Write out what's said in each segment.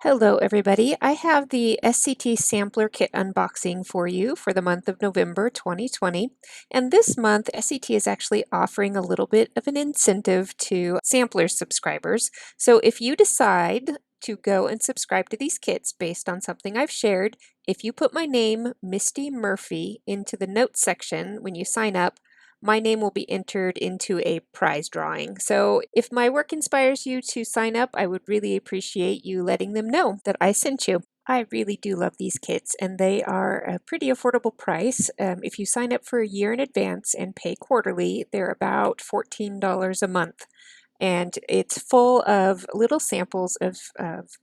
Hello everybody, I have the SCT Sampler Kit unboxing for you for the month of November 2020, and this month SCT is actually offering a little bit of an incentive to Sampler subscribers. So if you decide to go and subscribe to these kits based on something I've shared, if you put my name, Misty Murphy, into the notes section when you sign up, my name will be entered into a prize drawing. So if my work inspires you to sign up, I would really appreciate you letting them know that I sent you. I really do love these kits, and they are a pretty affordable price. If you sign up for a year in advance and pay quarterly, they're about $14 a month. And it's full of little samples of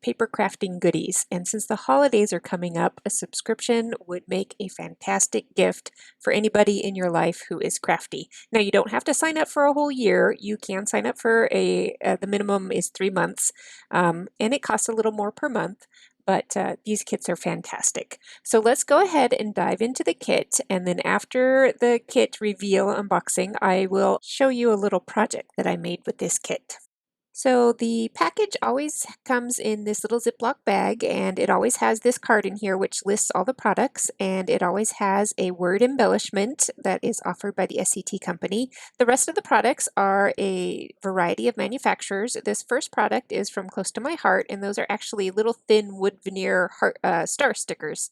paper crafting goodies. And since the holidays are coming up, a subscription would make a fantastic gift for anybody in your life who is crafty. Now, you don't have to sign up for a whole year. You can sign up for the minimum is 3 months, and it costs a little more per month. But these kits are fantastic. So let's go ahead and dive into the kit, and then after the kit reveal unboxing, I will show you a little project that I made with this kit. So the package always comes in this little Ziploc bag, and it always has this card in here which lists all the products, and it always has a word embellishment that is offered by the SCT company. The rest of the products are a variety of manufacturers. This first product is from Close to My Heart, and those are actually little thin wood veneer star stickers.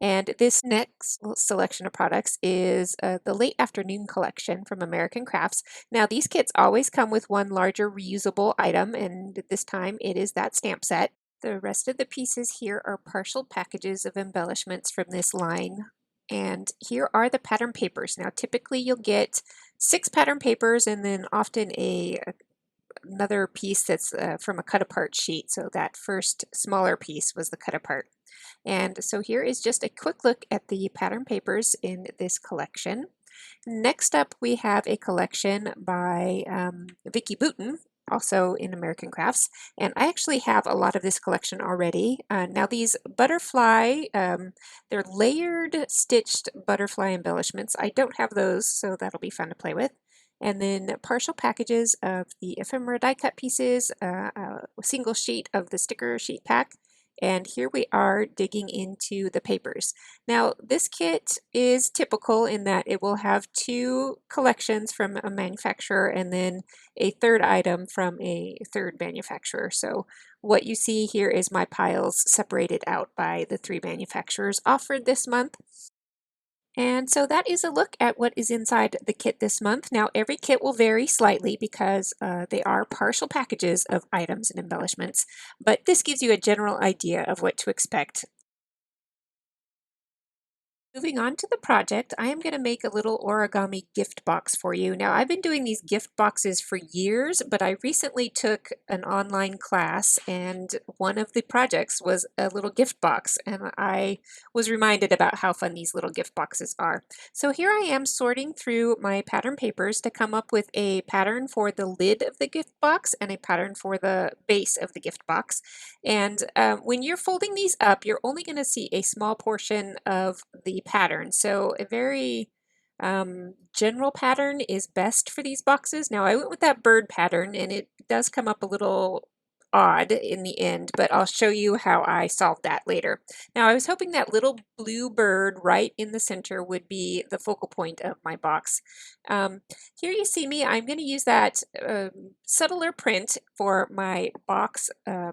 And this next selection of products is the Late Afternoon collection from American Crafts. Now, these kits always come with one larger reusable item, and this time it is that stamp set. The rest of the pieces here are partial packages of embellishments from this line. And here are the pattern papers. Now, typically you'll get 6 pattern papers and then often another piece that's from a cut-apart sheet. So that first smaller piece was the cut-apart. And so here is just a quick look at the pattern papers in this collection. Next up, we have a collection by Vicki Boutin, also in American Crafts, and I actually have a lot of this collection already. Now these butterfly, they're layered stitched butterfly embellishments. I don't have those, so that'll be fun to play with. And then partial packages of the ephemera die cut pieces, a single sheet of the sticker sheet pack, and here we are digging into the papers. Now, this kit is typical in that it will have 2 collections from a manufacturer and then a third item from a third manufacturer. So what you see here is my piles separated out by the 3 manufacturers offered this month. And so that is a look at what is inside the kit this month. Now, every kit will vary slightly because they are partial packages of items and embellishments, but this gives you a general idea of what to expect. Moving on to the project, I am going to make a little origami gift box for you. Now, I've been doing these gift boxes for years, but I recently took an online class, and one of the projects was a little gift box, and I was reminded about how fun these little gift boxes are. So here I am sorting through my pattern papers to come up with a pattern for the lid of the gift box and a pattern for the base of the gift box. And when you're folding these up, you're only going to see a small portion of the pattern. So a very general pattern is best for these boxes. Now I went with that bird pattern, and it does come up a little odd in the end, but I'll show you how I solved that later. Now I was hoping that little blue bird right in the center would be the focal point of my box. Here you see me, I'm going to use that subtler print for my box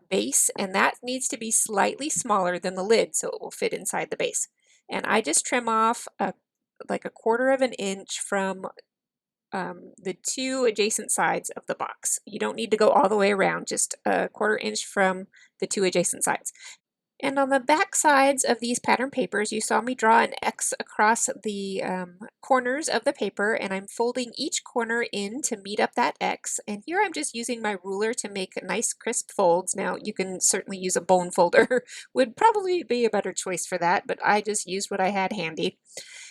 base, and that needs to be slightly smaller than the lid so it will fit inside the base. And I just trim off like a 1/4 of an inch from the 2 adjacent sides of the box. You don't need to go all the way around, just a 1/4 inch from the 2 adjacent sides. And on the back sides of these pattern papers, you saw me draw an X across the corners of the paper, and I'm folding each corner in to meet up that X. And here I'm just using my ruler to make nice crisp folds. Now you can certainly use a bone folder, would probably be a better choice for that, but I just used what I had handy.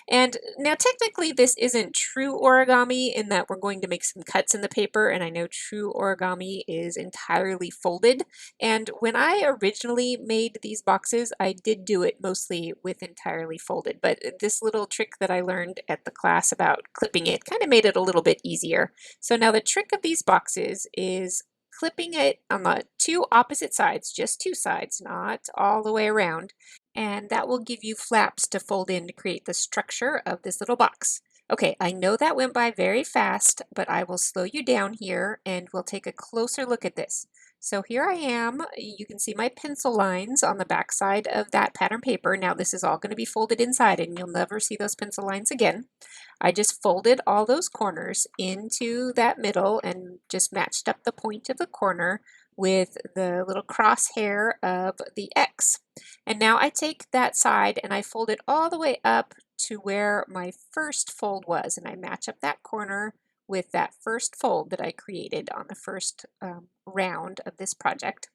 And now technically this isn't true origami in that we're going to make some cuts in the paper, and I know true origami is entirely folded. And when I originally made these boxes, I did do it mostly with entirely folded, but this little trick that I learned at the class about clipping it kind of made it a little bit easier. So now the trick of these boxes is clipping it on the two opposite sides, just two sides, not all the way around. And that will give you flaps to fold in to create the structure of this little box. Okay, I know that went by very fast, but I will slow you down here and we'll take a closer look at this. So here I am. You can see my pencil lines on the back side of that pattern paper. Now this is all going to be folded inside and you'll never see those pencil lines again. I just folded all those corners into that middle and just matched up the point of the corner with the little crosshair of the X. And now I take that side and I fold it all the way up to where my first fold was, and I match up that corner with that first fold that I created on the first round of this project.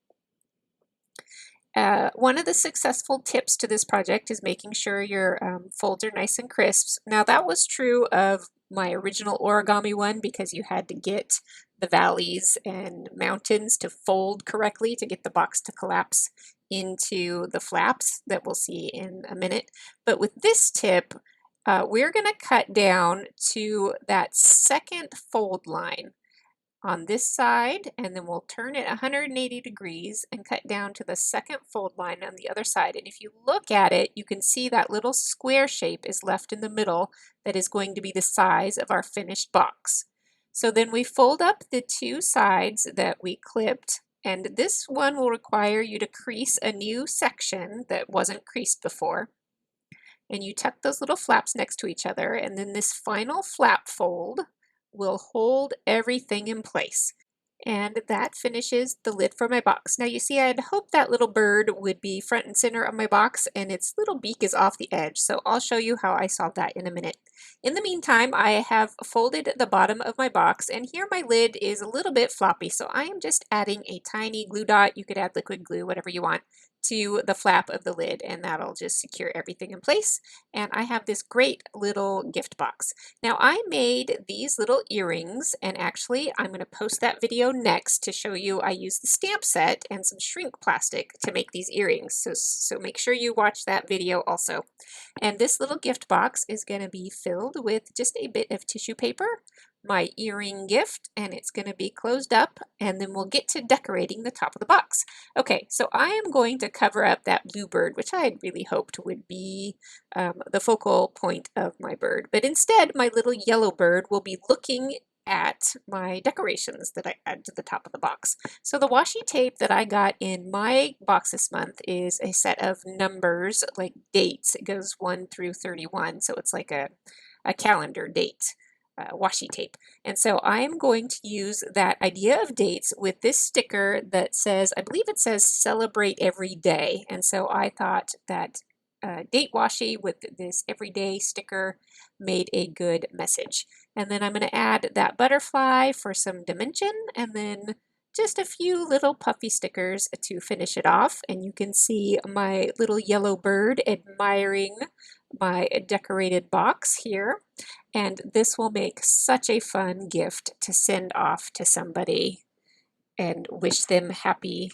One of the successful tips to this project is making sure your folds are nice and crisp. Now that was true of my original origami one because you had to get the valleys and mountains to fold correctly to get the box to collapse into the flaps that we'll see in a minute. But with this tip, we're going to cut down to that second fold line on this side, and then we'll turn it 180 degrees and cut down to the second fold line on the other side. And if you look at it, you can see that little square shape is left in the middle that is going to be the size of our finished box. So then we fold up the two sides that we clipped, and this one will require you to crease a new section that wasn't creased before. And you tuck those little flaps next to each other, and then this final flap fold will hold everything in place. And that finishes the lid for my box. Now you see I had hoped that little bird would be front and center of my box and its little beak is off the edge, so I'll show you how I solved that in a minute. In the meantime, I have folded the bottom of my box, and here my lid is a little bit floppy, so I am just adding a tiny glue dot. You could add liquid glue, whatever you want, to the flap of the lid, and that'll just secure everything in place. And I have this great little gift box. Now I made these little earrings, and actually I'm going to post that video next to show you I used the stamp set and some shrink plastic to make these earrings. So make sure you watch that video also. And this little gift box is going to be filled with just a bit of tissue paper, my earring gift, and it's going to be closed up, and then we'll get to decorating the top of the box. Okay, so I am going to cover up that blue bird, which I had really hoped would be the focal point of my bird, but instead my little yellow bird will be looking at my decorations that I add to the top of the box. So the washi tape that I got in my box this month is a set of numbers, like dates. It goes 1 through 31, so it's like a calendar date. Washi tape. And so I am going to use that idea of dates with this sticker that says, I believe it says celebrate every day. And so I thought that date washi with this everyday sticker made a good message. And then I'm going to add that butterfly for some dimension, and then just a few little puffy stickers to finish it off. And you can see my little yellow bird admiring my decorated box here. And this will make such a fun gift to send off to somebody and wish them happy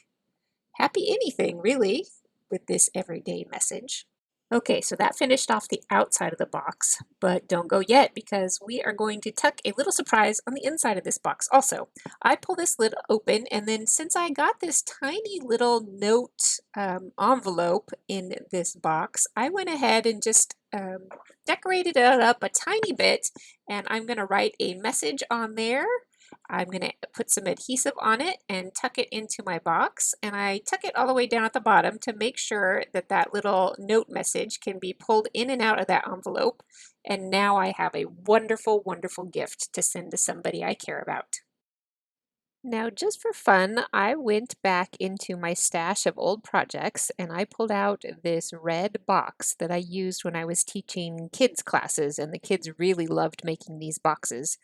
anything really with this everyday message. Okay, so that finished off the outside of the box, but don't go yet because we are going to tuck a little surprise on the inside of this box also. I pull this lid open, and then since I got this tiny little note envelope in this box, I went ahead and just decorated it up a tiny bit, and I'm going to write a message on there. I'm going to put some adhesive on it and tuck it into my box, and I tuck it all the way down at the bottom to make sure that that little note message can be pulled in and out of that envelope. And now I have a wonderful, wonderful gift to send to somebody I care about. Now, just for fun, I went back into my stash of old projects and I pulled out this red box that I used when I was teaching kids classes, and the kids really loved making these boxes.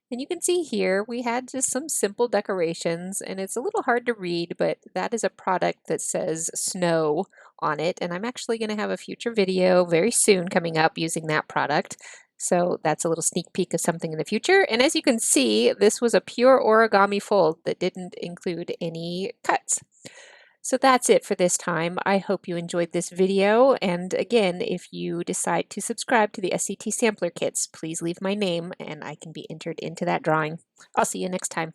And you can see here we had just some simple decorations, and it's a little hard to read, but that is a product that says snow on it, and I'm actually going to have a future video very soon coming up using that product. So that's a little sneak peek of something in the future. And as you can see, this was a pure origami fold that didn't include any cuts. So that's it for this time. I hope you enjoyed this video, and again, if you decide to subscribe to the SCT Sampler Kits, please leave my name and I can be entered into that drawing. I'll see you next time.